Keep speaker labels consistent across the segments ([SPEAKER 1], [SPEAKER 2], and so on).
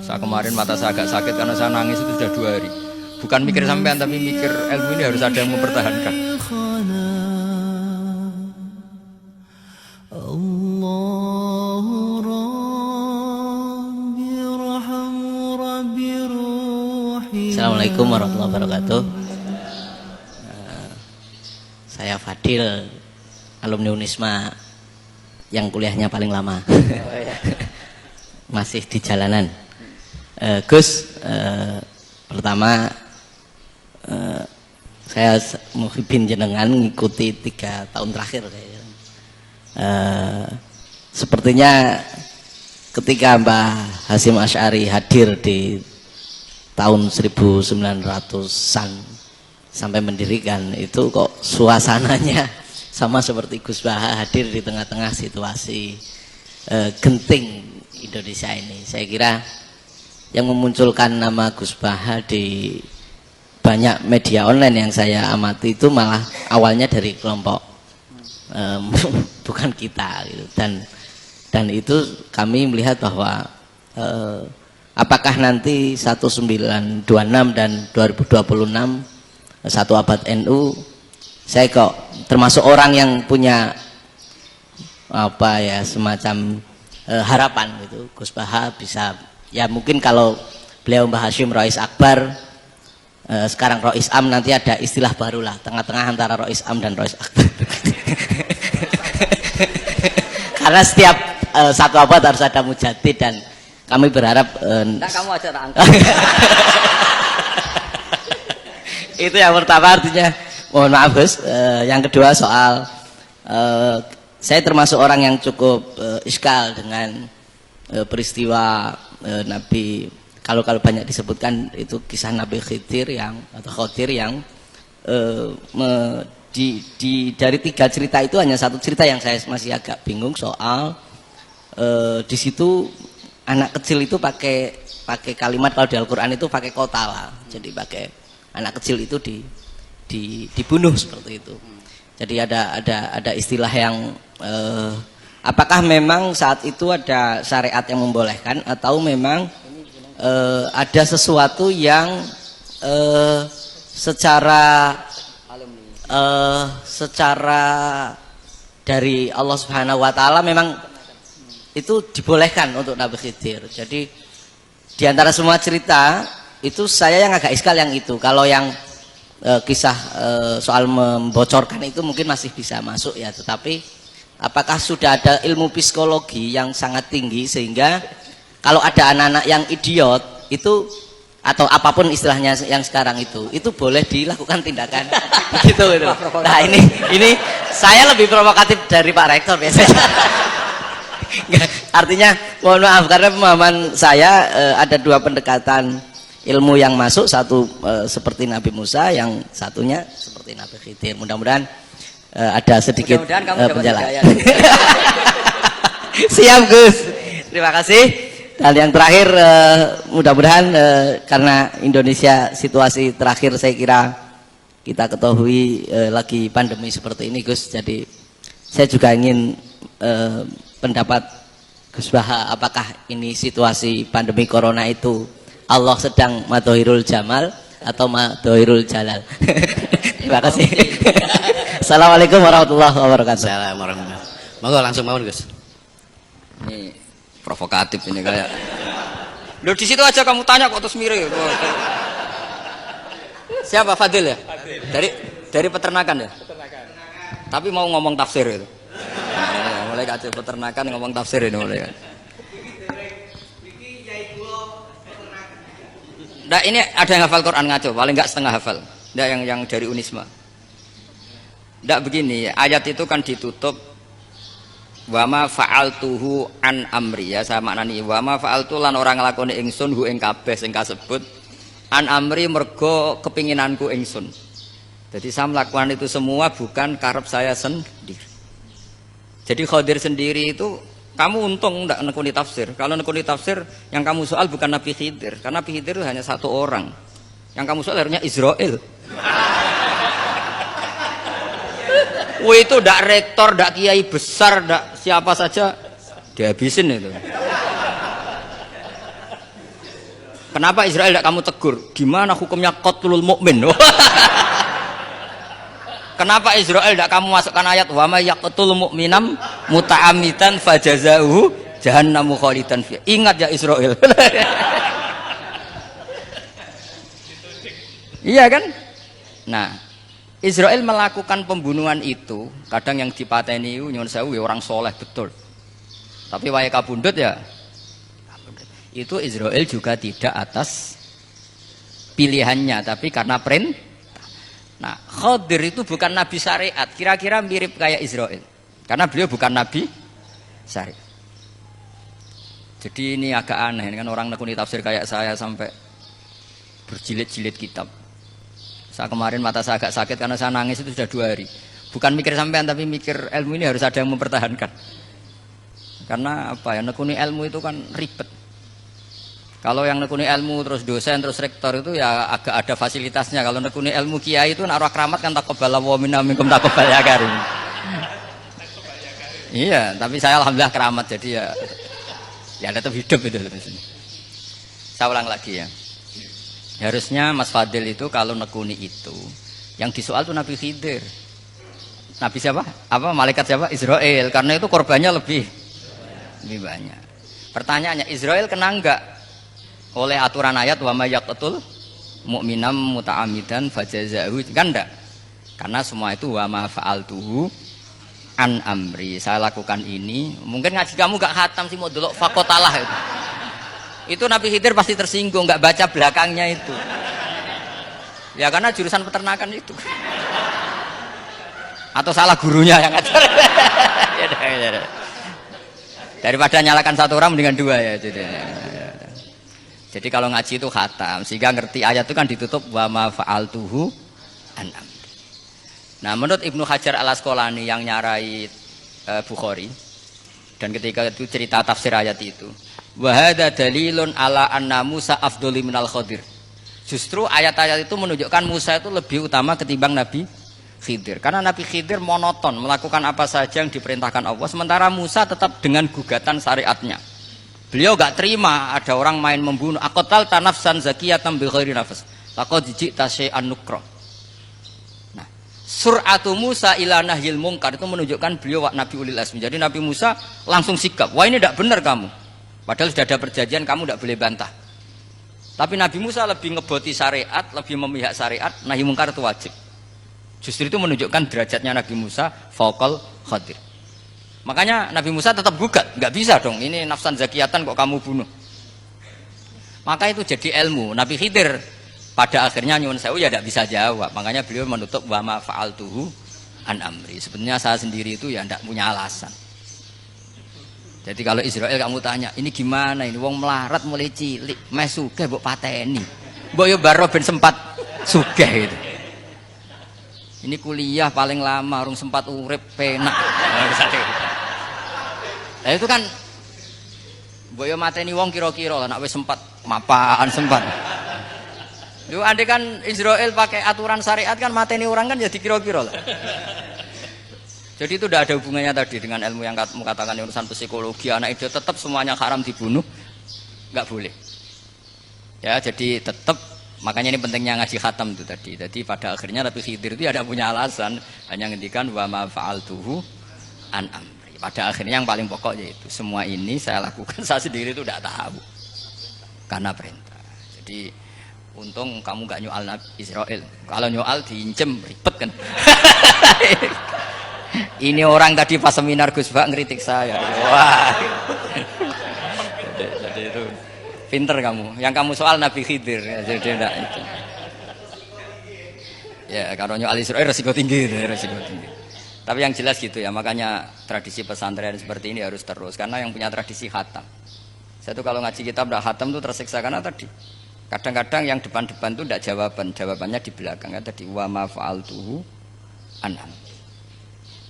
[SPEAKER 1] Saya kemarin mata saya agak sakit karena saya nangis itu sudah 2 hari. Bukan mikir sampean tapi mikir ilmu ini harus ada yang mempertahankan.
[SPEAKER 2] Assalamualaikum warahmatullahi wabarakatuh. Saya Fadil, alumni Unisma yang kuliahnya paling lama. Masih di jalanan. Gus, pertama saya muhibin jenengan ngikuti 3 tahun terakhir. Sepertinya ketika Mbah Hasyim Asy'ari hadir di tahun 1900-an sampai mendirikan itu kok suasananya sama seperti Gus Baha hadir di tengah-tengah situasi genting Indonesia ini. Saya kira yang memunculkan nama Gus Baha di banyak media online yang saya amati itu malah awalnya dari kelompok bukan kita gitu. Dan itu kami melihat bahwa apakah nanti 1926 dan 2026 satu abad NU, saya kok termasuk orang yang punya apa ya semacam harapan gitu. Gus Baha bisa, ya mungkin kalau beliau Mbah Hasyim Rois Akbar, sekarang Rois Am, nanti ada istilah baru lah, tengah-tengah antara Rois Am dan Rois Akbar. Karena setiap satu abad harus ada mujadid dan kami berharap
[SPEAKER 3] kamu aja tak angkat.
[SPEAKER 2] Itu yang pertama, artinya mohon maaf Gus. Yang kedua soal saya termasuk orang yang cukup iskal dengan peristiwa Nabi, kalau banyak disebutkan itu kisah Nabi Khidir yang dari 3 cerita itu hanya 1 cerita yang saya masih agak bingung soal di situ anak kecil itu pakai kalimat, kalau di Al-Qur'an itu pakai kota lah. Jadi pakai anak kecil itu dibunuh seperti itu. Jadi ada istilah yang apakah memang saat itu ada syariat yang membolehkan atau memang ada sesuatu yang secara dari Allah Subhanahu wa taala memang itu dibolehkan untuk Nabi Khidir. Jadi di antara semua cerita itu saya yang agak iskal yang itu. Kalau yang kisah soal membocorkan itu mungkin masih bisa masuk ya, tetapi apakah sudah ada ilmu psikologi yang sangat tinggi sehingga kalau ada anak-anak yang idiot itu atau apapun istilahnya yang sekarang itu boleh dilakukan tindakan gitu. Nah ini saya lebih provokatif dari Pak Rektor biasanya. Artinya mohon maaf karena pemahaman saya ada 2 pendekatan ilmu yang masuk, satu seperti Nabi Musa, yang satunya seperti Nabi Khidir. Mudah-mudahan ada sedikit penjelasan. Siap Gus, terima kasih. Dan yang terakhir mudah-mudahan karena Indonesia situasi terakhir saya kira kita ketahui lagi pandemi seperti ini Gus, jadi saya juga ingin pendapat Gus Baha, apakah ini situasi pandemi corona itu Allah sedang madhohirul jamal atau madhohirul jalal? Terima kasih. Assalamualaikum warahmatullahi wabarakatuh.
[SPEAKER 3] Assalamualaikum warahmatullahi wabarakatuh. Monggo langsung mawon Gus.
[SPEAKER 1] Ini provokatif ini kayak. Loh di situ aja kamu tanya kok terus mirip. Siapa Fadil ya? Dari peternakan ya? Peternakan. Tapi mau ngomong tafsir itu. Nah, mulai kacau peternakan ngomong tafsir ini mulai kan. Nah ini ada yang hafal Quran ngaco, paling enggak setengah hafal. Enggak yang dari Unisma. Enggak begini, ayat itu kan ditutup wa ma fa'altuhu an amri, ya saya maknani wa ma fa'altu lan orang nglakoni ingsun hu ing kabeh sing kasebut an amri mergo kepinginanku ingsun. Jadi saya melakukan itu semua bukan karep saya sendiri. Jadi Khadir sendiri itu kamu untung enggak nekuni tafsir. Kalau nekuni tafsir yang kamu soal bukan Nabi Khidir, karena Nabi Khidir itu hanya 1 orang. Yang kamu soal harusnya Israel. Wah itu ndak rektor, ndak kiai besar, ndak siapa saja dihabisin itu. Kenapa Israel tidak kamu tegur? Gimana hukumnya qatlul mukmin? Kenapa Israel tidak kamu masukkan ayat wa may yaqtul mu'minam muta'ammidan fajazauhu jahannamu khalidan fiha. Ingat ya Israel. Iya kan? Nah, Israel melakukan pembunuhan itu, kadang yang dipateni nyuwun sewu ya orang soleh betul. Tapi wae kabundut ya itu Israel juga tidak atas pilihannya, tapi karena perintah. Nah, Khadir itu bukan nabi syariat, kira-kira mirip kayak Israel, karena beliau bukan nabi syariat. Jadi ini agak aneh, ini kan orang nekuni tafsir kayak saya sampai berjilid-jilid kitab. Saya kemarin mata saya agak sakit karena saya nangis itu sudah 2 hari. Bukan mikir sampean, tapi mikir ilmu ini harus ada yang mempertahankan. Karena apa ya, nekuni ilmu itu kan ribet. Kalau yang nekuni ilmu terus dosen terus rektor itu ya agak ada fasilitasnya. Kalau nekuni ilmu kiai itu naruh keramat kan taqabbalallahu minna minkum taqabbal ya karim. Iya, tapi saya alhamdulillah keramat jadi ya tetap hidup itu. Saya ulang lagi ya. Harusnya Mas Fadil itu kalau nekuni itu yang disoal tuh Nabi Khidir. Nabi siapa? Apa malaikat siapa? Israel. Karena itu korbannya lebih banyak. Pertanyaannya, Israel kena enggak oleh aturan ayat wa may yaqtul mu'minam muta'ammidan fajazaahu? Kan enggak. Karena semua itu wa ma fa'altuhu an amri. Saya lakukan ini. Mungkin ngaji kamu enggak khatam sih mau delok fakotalah itu. Itu Nabi Khidir pasti tersinggung, enggak baca belakangnya itu. Ya karena jurusan peternakan itu. Atau salah gurunya yang ngajar. Daripada nyalakan 1 orang mendingan 2 ya. Jadi kalau ngaji itu khatam, sehingga ngerti ayat itu kan ditutup wa ma fa'altuhu an amri. Nah, menurut Ibnu Hajar Al-Asqalani yang nyarai Bukhari, dan ketika itu cerita tafsir ayat itu, wa hadza dalilun ala anna Musa afdhalu minal Khadir. Justru ayat-ayat itu menunjukkan Musa itu lebih utama ketimbang Nabi Khidir. Karena Nabi Khidir monoton melakukan apa saja yang diperintahkan Allah, sementara Musa tetap dengan gugatan syariatnya. Beliau gak terima ada orang main membunuh. Aqtal tanafsan zakiyatan bi ghairi nafas. Laqad ji'ta syai'an nukra. Nah, sur'atu Musa ila nahyil munkar itu menunjukkan beliau Nabi ulil azmi. Jadi Nabi Musa langsung sikap, wah ini tidak benar kamu. Padahal sudah ada perjanjian, kamu tidak boleh bantah. Tapi Nabi Musa lebih ngeboti syariat, lebih memihak syariat, nahi mungkar itu wajib. Justru itu menunjukkan derajatnya Nabi Musa fauqal Khadir. Makanya Nabi Musa tetap gugat, nggak bisa dong, ini nafsan zakiyatan kok kamu bunuh. Maka itu jadi ilmu. Nabi Khidir pada akhirnya nyuwun sewu ya tidak bisa jawab. Makanya beliau menutup wa ma fa'altuhu an amri. Sebenarnya saya sendiri itu ya tidak punya alasan. Jadi kalau Israel kamu tanya, ini gimana ini wong melarat mulai cilik, meh sugih mbok pateni. Mbok yo baro ben sempat sugih itu. Ini kuliah paling lama urung sempat urip penak. Nah itu kan mbok yo mateni wong kira-kira nek wis sempat mapan sempat. Yo andai kan Israel pakai aturan syariat kan mateni orang kan jadi kira-kira lah. Jadi itu tidak ada hubungannya tadi dengan ilmu yang kamu katakan urusan psikologi anak itu tetap semuanya haram dibunuh, nggak boleh. Ya jadi tetap makanya ini pentingnya ngaji khatam itu tadi. Jadi pada akhirnya Nabi Khidir itu ada punya alasan, hanya ngendikan wa ma fa'altuhu an amri. Pada akhirnya yang paling pokok yaitu semua ini saya lakukan saya sendiri itu tidak tahu karena perintah. Jadi untung kamu nggak nyoal Nabi Israel. Kalau nyoal diincem ribet kan. Ini orang tadi pas seminar Gus Bak ngeritik saya. Wah. Jadi itu pinter kamu. Yang kamu soal Nabi Khidir. Jadi enggak itu. Ya kalau nyoal Israel resiko tinggi, resiko tinggi. Tapi yang jelas gitu ya. Makanya tradisi pesantren seperti ini harus terus. Karena yang punya tradisi khatam. Saya tuh kalau ngaji kitab tidak khatam tuh tersiksa karena tadi. Kadang-kadang yang depan-depan tuh tidak jawaban. Jawabannya di belakang. Kan tadi wa ma fa'altuhu anham.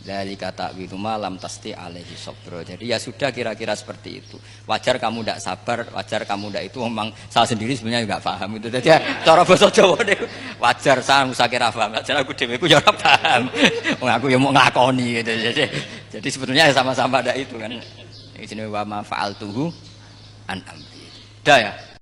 [SPEAKER 1] Dari kata witu malam tasti alaihi sobro. Jadi ya sudah kira-kira seperti itu. Wajar kamu tidak sabar, wajar kamu tidak itu. Memang saya sendiri sebenarnya nggak paham itu. Jadi ya, cara bahasa Jawa deh. Wajar saya musakir paham. Wajar aku deweku ya ora paham. Aku ya mau ngakoni gitu. Jadi sebetulnya ya sama-sama ada itu kan. Ini wa ma fa'altuhu an amri. Dah ya.